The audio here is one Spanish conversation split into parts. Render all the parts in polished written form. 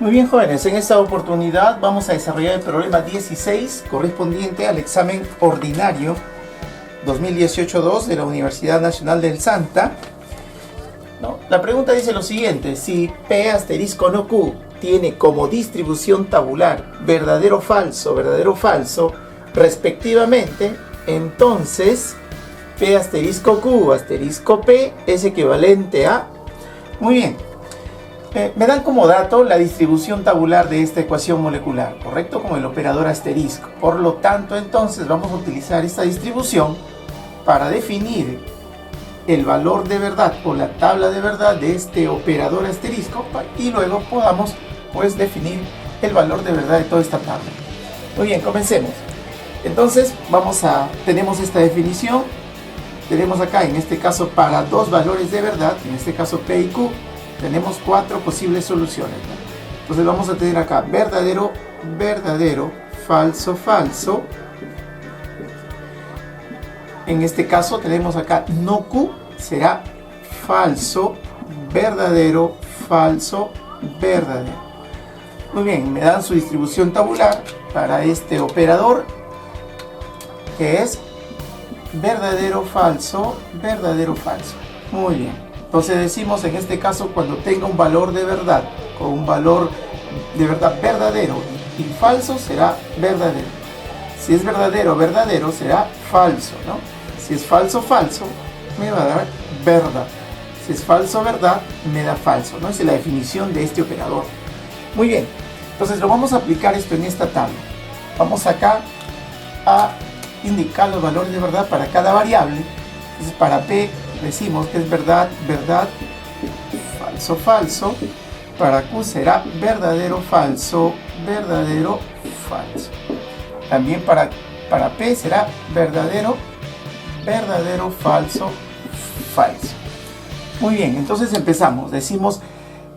Muy bien, jóvenes, en esta oportunidad vamos a desarrollar el problema 16 correspondiente al examen ordinario 2018-2 de la Universidad Nacional del Santa. ¿No? La pregunta dice lo siguiente: si P asterisco no Q tiene como distribución tabular verdadero o falso, respectivamente, entonces P asterisco Q asterisco P es equivalente a... Muy bien. Me dan como dato la distribución tabular de esta ecuación molecular, ¿correcto? Como el operador asterisco. Por lo tanto, entonces vamos a utilizar esta distribución para definir el valor de verdad o la tabla de verdad de este operador asterisco y luego podamos pues definir el valor de verdad de toda esta tabla. Muy bien, comencemos. Entonces tenemos esta definición. Tenemos acá en este caso para dos valores de verdad, en este caso P y Q, tenemos cuatro posibles soluciones, ¿no? Entonces vamos a tener acá verdadero, falso. En este caso tenemos acá no Q, será falso, verdadero. Muy bien, me dan su distribución tabular para este operador, que es verdadero, falso. Muy bien. Entonces decimos en este caso cuando tenga un valor de verdad con un valor de verdad verdadero y falso será verdadero. Si es verdadero será falso, ¿no? Si es falso me va a dar verdad. Si es falso verdad me da falso, ¿no? Esa es la definición de este operador. Muy bien. Entonces lo vamos a aplicar esto en esta tabla. Vamos acá a indicar los valores de verdad para cada variable. Entonces para P decimos que es verdad, falso. Para Q será verdadero, falso. También para P será verdadero, falso. Muy bien, entonces empezamos. Decimos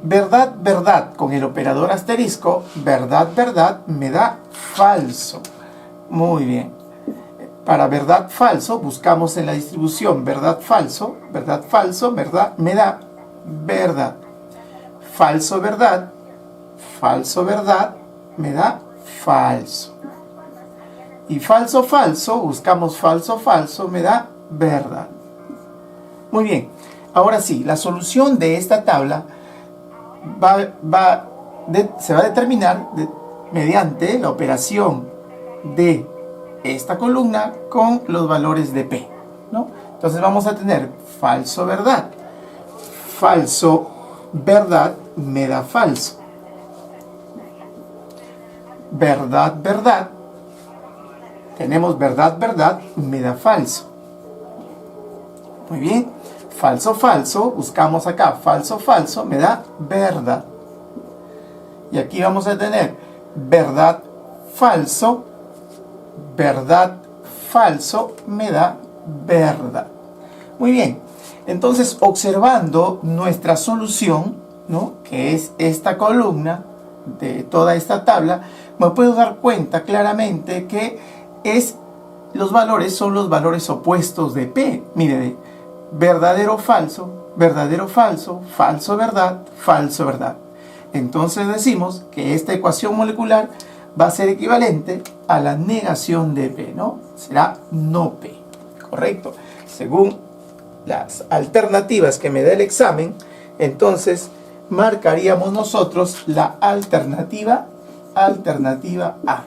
verdad con el operador asterisco. Verdad me da falso. Muy bien. Para verdad, falso, buscamos en la distribución verdad, falso, me da verdad. Falso, verdad, me da falso. Y falso, buscamos falso, me da verdad. Muy bien, ahora sí, la solución de esta tabla se va a determinar mediante la operación de esta columna con los valores de P, ¿no? Entonces vamos a tener falso, verdad me da falso. Verdad, tenemos verdad me da falso. Muy bien, falso, buscamos acá falso, me da verdad. Y aquí vamos a tener verdad, falso me da verdad. Muy bien, entonces observando nuestra solución, ¿no? Que es esta columna de toda esta tabla, me puedo dar cuenta claramente que los valores son los valores opuestos de P. Mire, verdadero, falso, falso, verdad. Entonces decimos que esta ecuación molecular va a ser equivalente a la negación de P, ¿no? Será no P, ¿correcto? Según las alternativas que me da el examen, entonces marcaríamos nosotros la alternativa A.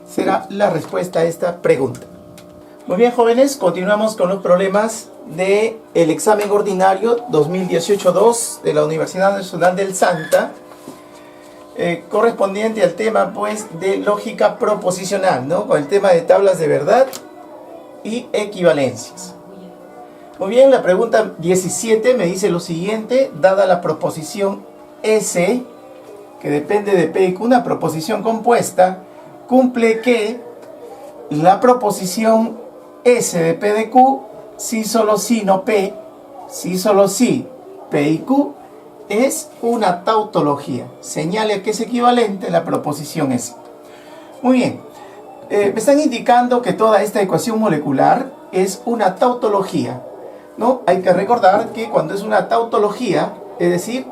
Será la respuesta a esta pregunta. Muy bien, jóvenes, continuamos con los problemas del examen ordinario 2018-2 de la Universidad Nacional del Santa. Correspondiente al tema pues de lógica proposicional, ¿no? Con el tema de tablas de verdad y equivalencias. Muy bien, la pregunta 17 me dice lo siguiente: dada la proposición S, que depende de P y Q, una proposición compuesta, cumple que la proposición S de P de Q, si solo si no P, si solo si P y Q, es una tautología. Señale a que es equivalente la proposición S. Muy bien. Me están indicando que toda esta ecuación molecular es una tautología, ¿no? Hay que recordar que cuando es una tautología, es decir,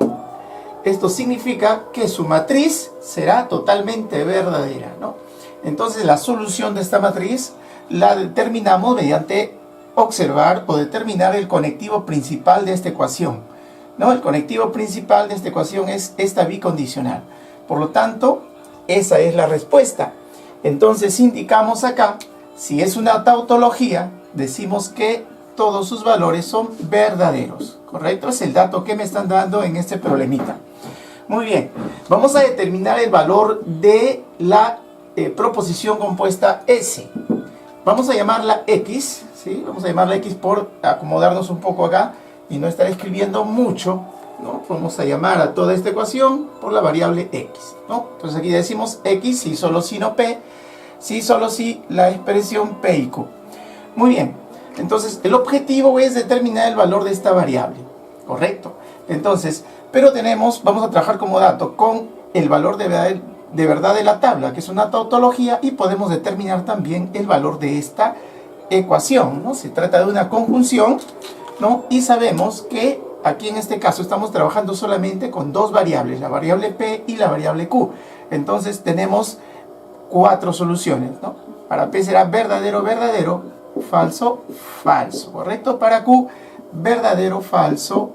Esto significa que su matriz será totalmente verdadera, ¿no? Entonces la solución de esta matriz la determinamos mediante observar o determinar el conectivo principal de esta ecuación, ¿no? El conectivo principal de esta ecuación es esta bicondicional. Por lo tanto, esa es la respuesta. Entonces indicamos acá, si es una tautología, decimos que todos sus valores son verdaderos, ¿correcto? Es el dato que me están dando en este problemita. Muy bien, vamos a determinar el valor de la proposición compuesta S. Vamos a llamarla X, ¿sí? Vamos a llamarla X por acomodarnos un poco acá y no estar escribiendo mucho, ¿no? Vamos a llamar a toda esta ecuación por la variable X, ¿no? Entonces aquí decimos X, si solo si no P, si solo si la expresión P y Q. Muy bien, entonces el objetivo es determinar el valor de esta variable, ¿correcto? Entonces, pero vamos a trabajar como dato con el valor de verdad de la tabla, que es una tautología, y podemos determinar también el valor de esta ecuación, ¿no? Se trata de una conjunción, ¿no? Y sabemos que aquí en este caso estamos trabajando solamente con dos variables, la variable P y la variable Q. Entonces tenemos 4 soluciones, ¿no? Para P será verdadero, verdadero, falso, falso, ¿correcto? Para Q, verdadero, falso,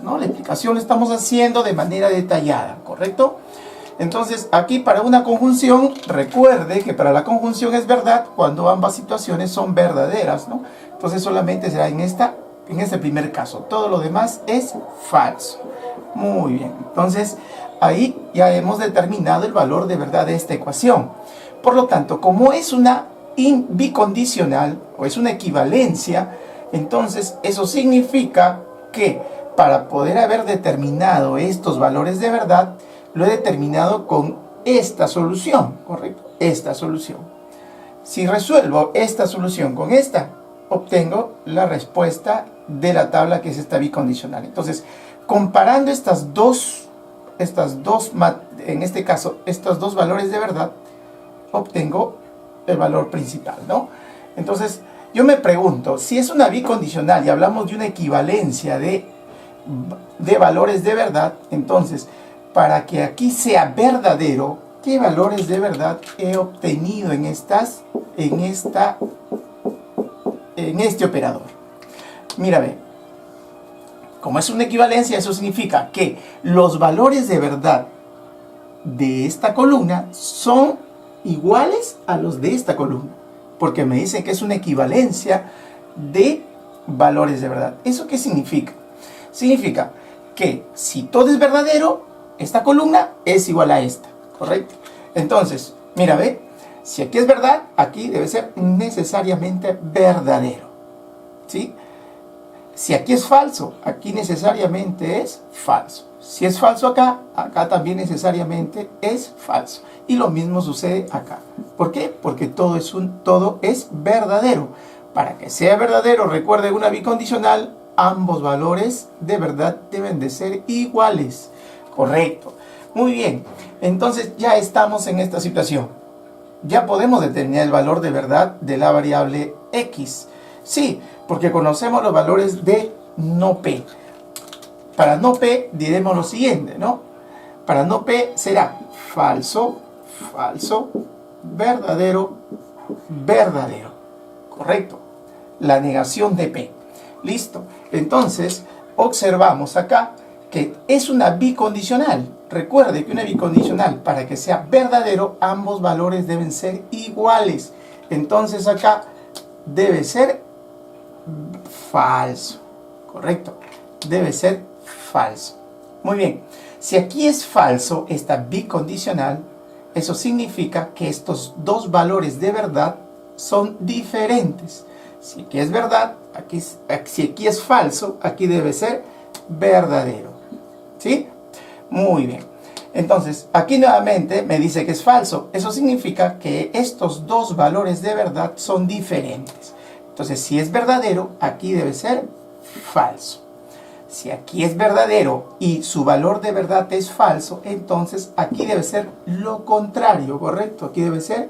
¿no? La explicación la estamos haciendo de manera detallada, ¿correcto? Entonces, aquí para una conjunción, recuerde que para la conjunción es verdad cuando ambas situaciones son verdaderas, ¿no? Entonces solamente será en este primer caso. Todo lo demás es falso. Muy bien. Entonces, ahí ya hemos determinado el valor de verdad de esta ecuación. Por lo tanto, como es una bicondicional o es una equivalencia, entonces eso significa que para poder haber determinado estos valores de verdad, lo he determinado con esta solución, ¿correcto? Esta solución. Si resuelvo esta solución con esta, obtengo la respuesta de la tabla, que es esta bicondicional. Entonces, comparando en este caso, estos dos valores de verdad, obtengo el valor principal, ¿no? Entonces, yo me pregunto, si es una bicondicional y hablamos de una equivalencia de valores de verdad, entonces, para que aquí sea verdadero, ¿qué valores de verdad he obtenido en este operador? Mira, ve, como es una equivalencia, eso significa que los valores de verdad de esta columna son iguales a los de esta columna, porque me dicen que es una equivalencia de valores de verdad. ¿Eso qué significa? Significa que si todo es verdadero, esta columna es igual a esta, ¿correcto? Entonces, mira, ve, si aquí es verdad, aquí debe ser necesariamente verdadero, ¿sí? Si aquí es falso, aquí necesariamente es falso. Si es falso acá, acá también necesariamente es falso. Y lo mismo sucede acá. ¿Por qué? Porque todo es verdadero. Para que sea verdadero, recuerden una bicondicional, ambos valores de verdad deben de ser iguales. Correcto. Muy bien. Entonces ya estamos en esta situación. Ya podemos determinar el valor de verdad de la variable X. Sí, porque conocemos los valores de no P. Para no P diremos lo siguiente, ¿no? Para no P será falso, falso, verdadero, verdadero. Correcto. La negación de P. Listo. Entonces, observamos acá que es una bicondicional. Recuerde que una bicondicional, para que sea verdadero, ambos valores deben ser iguales. Entonces acá debe ser falso. ¿Correcto? Debe ser falso. Muy bien. Si aquí es falso, esta bicondicional, eso significa que estos dos valores de verdad son diferentes. Si aquí es verdad, si aquí es falso, aquí debe ser verdadero. ¿Sí? Muy bien. Entonces, aquí nuevamente me dice que es falso. Eso significa que estos dos valores de verdad son diferentes. Entonces, si es verdadero, aquí debe ser falso. Si aquí es verdadero y su valor de verdad es falso, entonces aquí debe ser lo contrario, ¿correcto? Aquí debe ser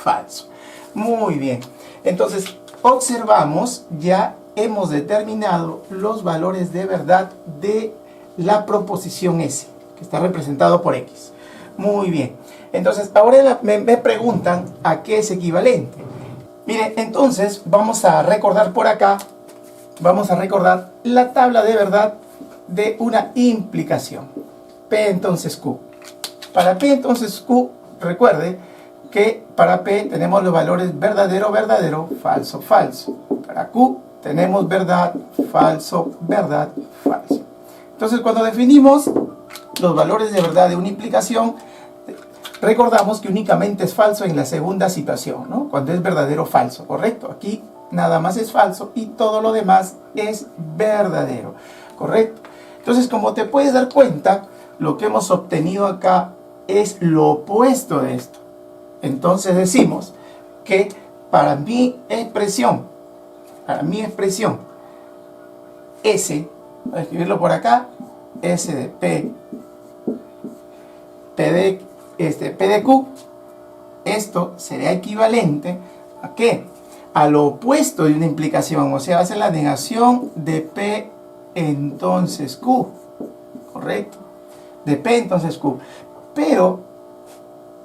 falso. Muy bien. Entonces, observamos, ya hemos determinado los valores de verdad de la proposición S, que está representado por X. Muy bien. Entonces, ahora me preguntan a qué es equivalente. Miren, entonces vamos a recordar por acá, vamos a recordar la tabla de verdad de una implicación. P entonces Q. Para P entonces Q, recuerde que para P tenemos los valores verdadero, verdadero, falso, falso. Para Q tenemos verdad, falso, verdad, falso. Entonces, cuando definimos los valores de verdad de una implicación, recordamos que únicamente es falso en la segunda situación, ¿no? Cuando es verdadero, falso, ¿correcto? Aquí nada más es falso y todo lo demás es verdadero, ¿correcto? Entonces, como te puedes dar cuenta, lo que hemos obtenido acá es lo opuesto de esto. Entonces decimos que para mi expresión S, voy a escribirlo por acá, S de P, P de Q, esto sería equivalente ¿a qué? A lo opuesto de una implicación, o sea, va a ser la negación de P entonces Q, ¿correcto? De P entonces Q, pero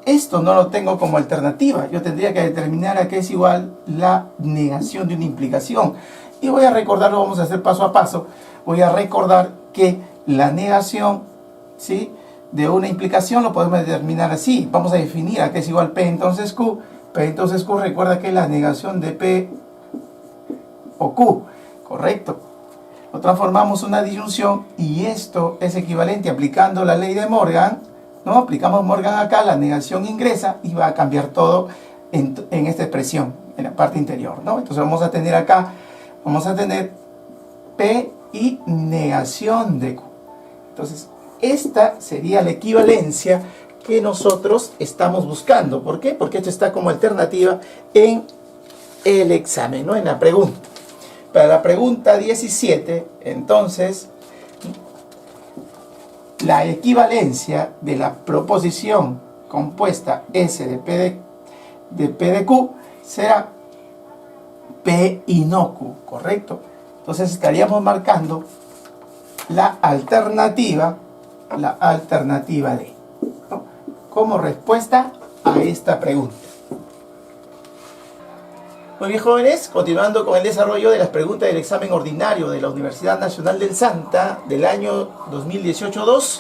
esto no lo tengo como alternativa, yo tendría que determinar a qué es igual la negación de una implicación, y voy a recordarlo, vamos a hacer paso a paso, voy a recordar que la negación, ¿sí?, de una implicación lo podemos determinar así. Vamos a definir a qué es igual P entonces Q. P entonces Q, recuerda que es la negación de P o Q, correcto. Lo transformamos en una disyunción y esto es equivalente aplicando la ley de Morgan, ¿no? Aplicamos Morgan acá, la negación ingresa y va a cambiar todo en esta expresión, en la parte interior, ¿no? Entonces vamos a tener acá, vamos a tener P y negación de Q. Entonces, esta sería la equivalencia que nosotros estamos buscando. ¿Por qué? Porque esto está como alternativa en el examen, ¿no? En la pregunta. Para la pregunta 17, entonces, la equivalencia de la proposición compuesta S de P de Q será P y no Q, ¿correcto? Entonces estaríamos marcando la alternativa D, ¿no?, como respuesta a esta pregunta. Muy bien, jóvenes, continuando con el desarrollo de las preguntas del examen ordinario de la Universidad Nacional del Santa del año 2018-2,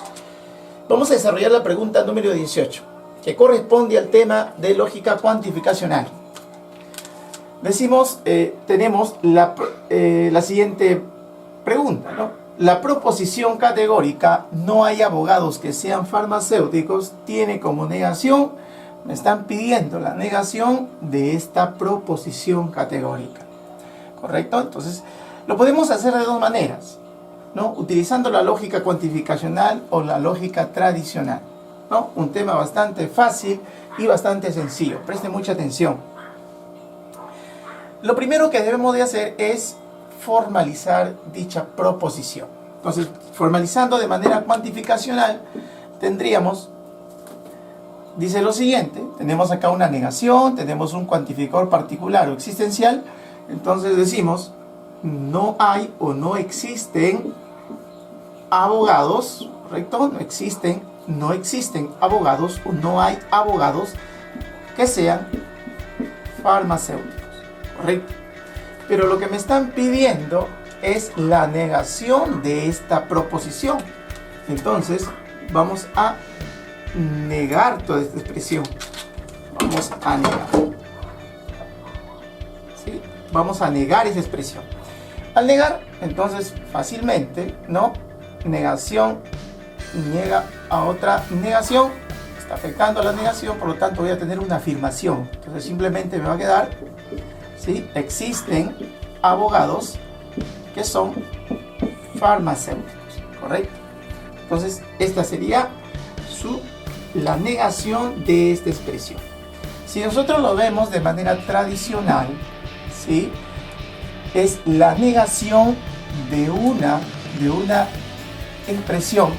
vamos a desarrollar la pregunta número 18, que corresponde al tema de lógica cuantificacional. Decimos, tenemos la siguiente pregunta, ¿no? La proposición categórica "no hay abogados que sean farmacéuticos" tiene como negación, me están pidiendo la negación de esta proposición categórica, ¿correcto? Entonces, lo podemos hacer de dos maneras, ¿no? Utilizando la lógica cuantificacional o la lógica tradicional, ¿no? Un tema bastante fácil y bastante sencillo, preste mucha atención. Lo primero que debemos de hacer es formalizar dicha proposición. Entonces, formalizando de manera cuantificacional, tendríamos, dice lo siguiente, tenemos acá una negación, tenemos un cuantificador particular o existencial, entonces decimos, no hay o no existen abogados, ¿correcto? No existen abogados o no hay abogados que sean farmacéuticos, ¿correcto? Pero lo que me están pidiendo es la negación de esta proposición. Entonces, vamos a negar toda esta expresión. Vamos a negar. ¿Sí? Vamos a negar esa expresión. Al negar, entonces, fácilmente, ¿no? Negación niega a otra negación. Está afectando a la negación, por lo tanto voy a tener una afirmación. Entonces, simplemente me va a quedar, ¿sí?, existen abogados que son farmacéuticos, ¿correcto? Entonces, esta sería la negación de esta expresión. Si nosotros lo vemos de manera tradicional, ¿sí?, es la negación de una expresión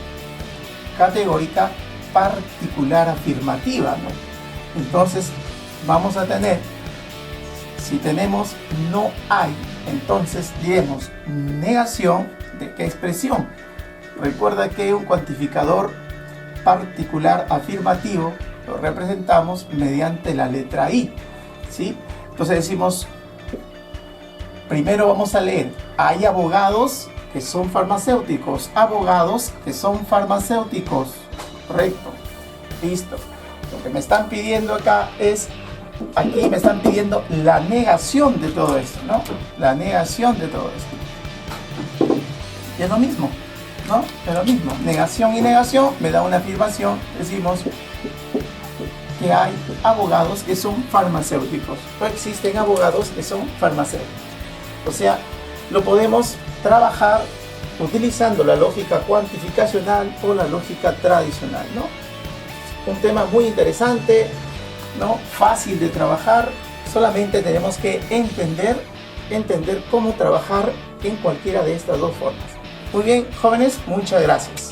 categórica particular afirmativa, ¿no? Entonces, vamos a tener, si tenemos no hay, entonces diremos negación de qué expresión, Recuerda que un cuantificador particular afirmativo lo representamos mediante la letra I, ¿sí? Entonces decimos, primero vamos a leer, hay abogados que son farmacéuticos, abogados que son farmacéuticos, correcto, listo. Lo que me están pidiendo acá es, aquí me están pidiendo la negación de todo esto, ¿no? La negación de todo esto. Y es lo mismo, ¿no? Es lo mismo. Negación y negación me da una afirmación. Decimos que hay abogados que son farmacéuticos. O existen abogados que son farmacéuticos. O sea, lo podemos trabajar utilizando la lógica cuantificacional o la lógica tradicional, ¿no? Un tema muy interesante, ¿no? Fácil de trabajar. Solamente tenemos que entender cómo trabajar en cualquiera de estas dos formas. Muy bien, jóvenes, muchas gracias.